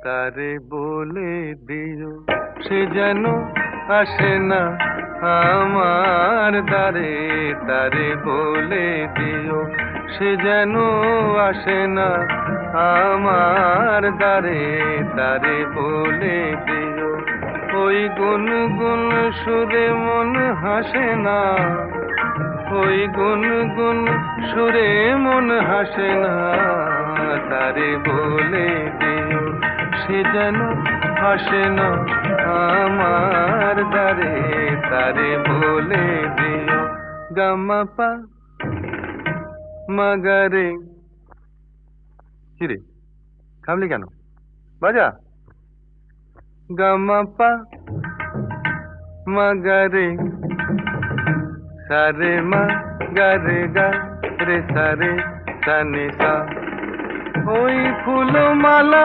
তারে বলে দিও সে যেন আসে না আমার দ্বারে। তারে বলে দিও সে যেন আসে না আমার দ্বারে। তারে বলে দিও ওই গুনগুন সুরে মন হাসে না। ওই গুনগুন সুরে মন হাসে না। তারে বলে দিও সে যেন আসে না আমার দ্বারে। তারে বলে দিও গামাপা মাগারে। কিরে থামলি কেন? বাজা গামাপা মাগারে সারে মা গারে গা রে সারে সানে সা। ওই ফুলমালা